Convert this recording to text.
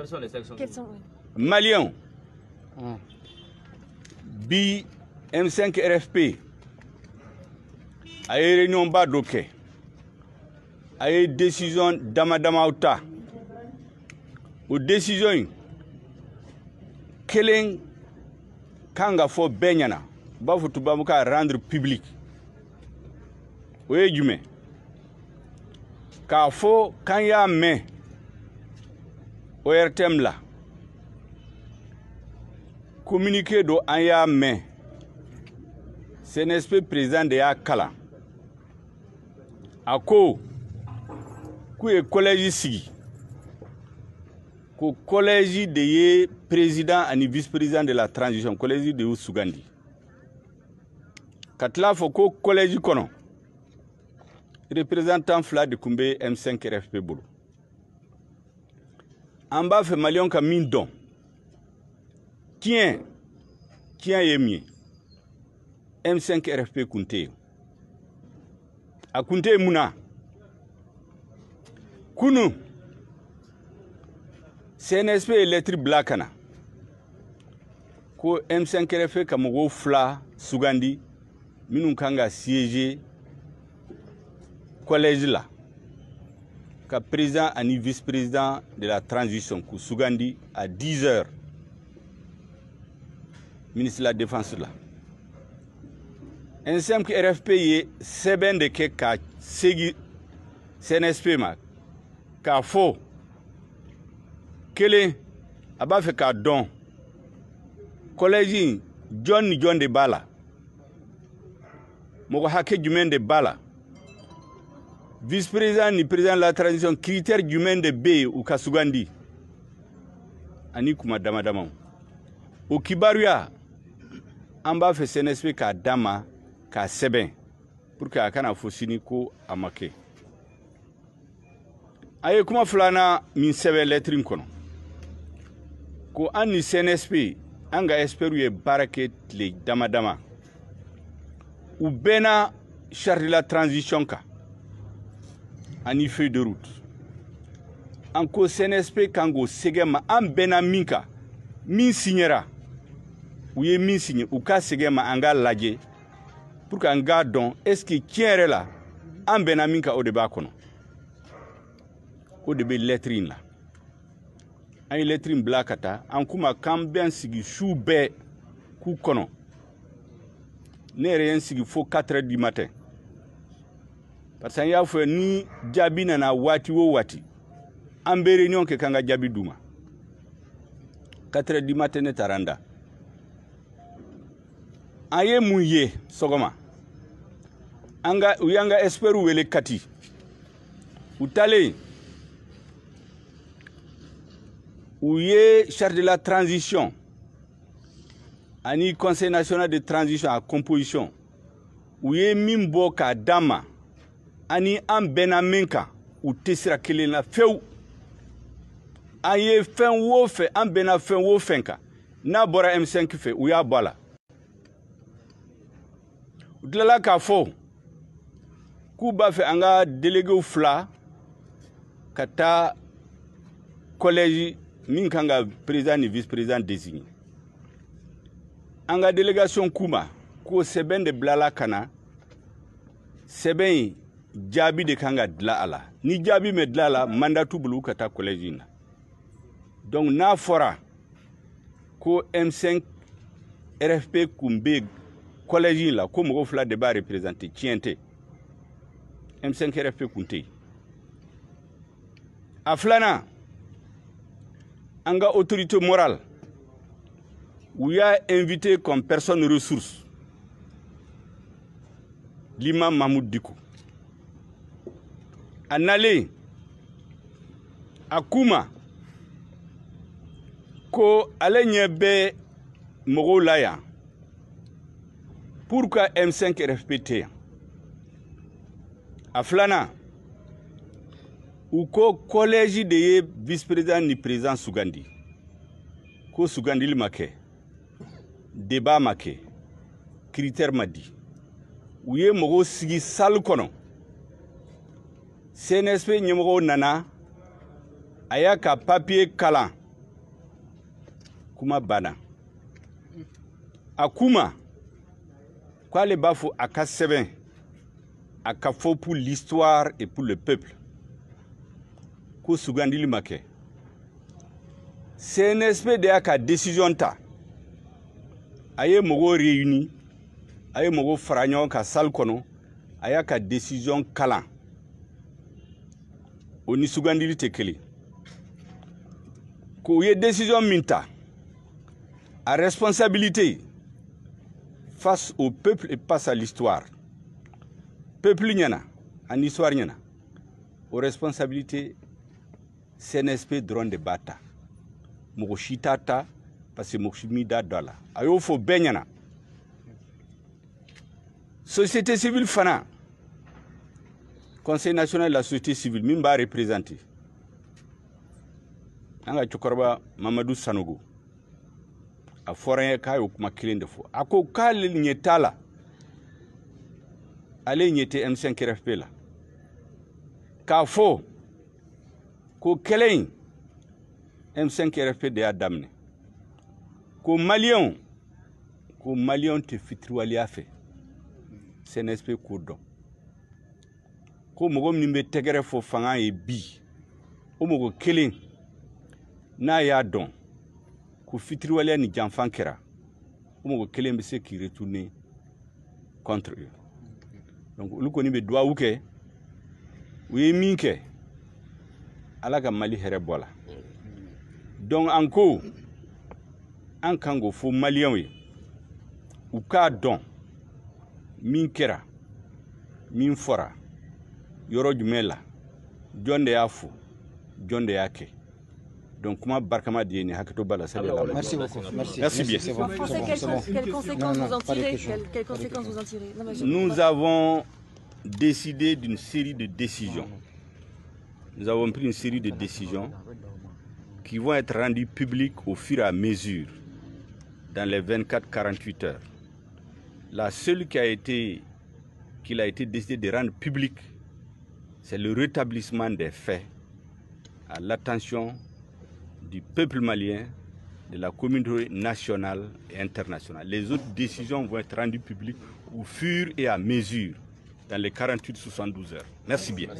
Quelles sont les sections? Maliens. Bi M5 RFP. Aye réunion ba doké. Aye décision dama outa. Ou décision kelen kanga fo benyana. Ba futu ba muka rendre public. Oye jume. Ka fo kan ya me ORTM la. Communiqué do an ya me. CNSP président de ya kala. Ako ku e collège sigi. Ko collège de ye président ani vice-président de la transition, collège de Sugandi. Katla fo ko collège kono. Représentant fla de Koumbe M5 RFP bolo. En bas fait Malion ka min don. Tiens yemi. M5 RFP kunte. A kunte muna. Kunu. CNSP électrique blakana. Ko M5 RFP kamogo fla Sugandi. Minun kanga siéger collège là. Ka président et vice-président de la transition ku Sugandi à 10h. Ministre de la Défense là. Ensemble RFP est seben de ke ka segi CNSP ma ka fo kele aba fe ka don collège John de Bala moko hake jumen de Bala vice-président ni président de la transition critère jumen de B ou Kasugandi ani kuma dama o kibaruya amba fe CNSP ka dama ka seben pour que akana fosini ko amake aye kuma fulana min sebe lettre kono ko anni CNSP anga esperu ye barake le dama ou bena charte de la transition ka ani feuille de route anko CNSP kango segema an bena minka min signera ou ye min signé ou ka segema anga laje pour qu'un gars don est-ce que tiens là en benaminka au débat kono au débat lettrine là un lettrine blakata en kuma kamben sigi choube ku kono ne rien sigi faut 4h du matin parce qu'il y a fait ni jabi na wati wo wati en réunion que kanga jabi duma 4h du matin ne taranda aye mouye sogoma anga uyanga esperu wele kati utale uye charte de la transition ani conseil national de transition à composition uye mimbo ka dama ani ambenamenka utesira kelena feu aye fen wo fe ambena fen wo fenka na bora M5 fe uya bala Udlala ka fo Kuba fait anga délégué fla kata collège minkanga président et vice-président désigné anga délégation kuma ko seben de blala kana seben jabi de kanga dla ala ni jabi me dla ala mandatu bulu kata collège na donc na fora ko M5 RFP kumbe collège la ko mo fla débat représenter tienté M5 RFP kunte aflana anga autorité morale où y a invité comme personne ressource l'imam Mahmoud Dikou anale akuma ko ale nyebe mogo laya pourquoi M5 RFPT aflana ou ko collège de vice-président ni président Sugandi ko Sugandi make débat make critère madi ou ye mogo sigi sal kono CNSP nyemoko nana aya ka papier kala kuma bana akuma kwale bafo akaseben akafo pour l'histoire et pour le peuple ko sugandili make CNSP de aka décision ta aye mogo réuni aye mogo faranyo ka sal kono aya ka décision kala oni sugandili tekeli ko ye décision minta à responsabilité face au peuple et face à l'histoire. Peuple nyana, en histoire nyana, aux responsabilités CNSP drone de bata. Mogoshitata, parce que Mogoshimida dola. Ayo fo benyana. Société civile fana. Conseil national de la société civile, mimba représenté. Anga chokorba Mamadou Sanogo. A foreign kayo kuma kilin de fo. Ako kal nyetala. Ale nyete M5 RFP la. Ka fo ko kelen M5 RFP de adamne. Ko Malion te fitruali afe. CNSP kodo. Ko mogo nimbe tegere fo fanga e bi. O mogo kelen na ya don. Ko fitruali ni janfan kera. O mogo kelen be se ki retourner contre eux. Donc olu koni be doa uke ou ye minke ala ka Mali here bola. Donc anko an kango fo malien we ou ka don min kera min fora yoro jumela jonde yafu jonde yake. Donc comment barkama dieni hakato bala sallallahu. Merci beaucoup. Merci bien. Quelles conséquences vous en tirez? Quelles conséquences vous en tirez? Nous avons décidé d'une série de décisions. Nous avons pris une série de décisions qui vont être rendues publiques au fur et à mesure dans les 24-48 heures. La seule qu'il a été décidé de rendre publique, c'est le rétablissement des faits à l'attention du peuple malien, de la communauté nationale et internationale. Les autres décisions vont être rendues publiques au fur et à mesure dans les 48-72 heures. Merci bien.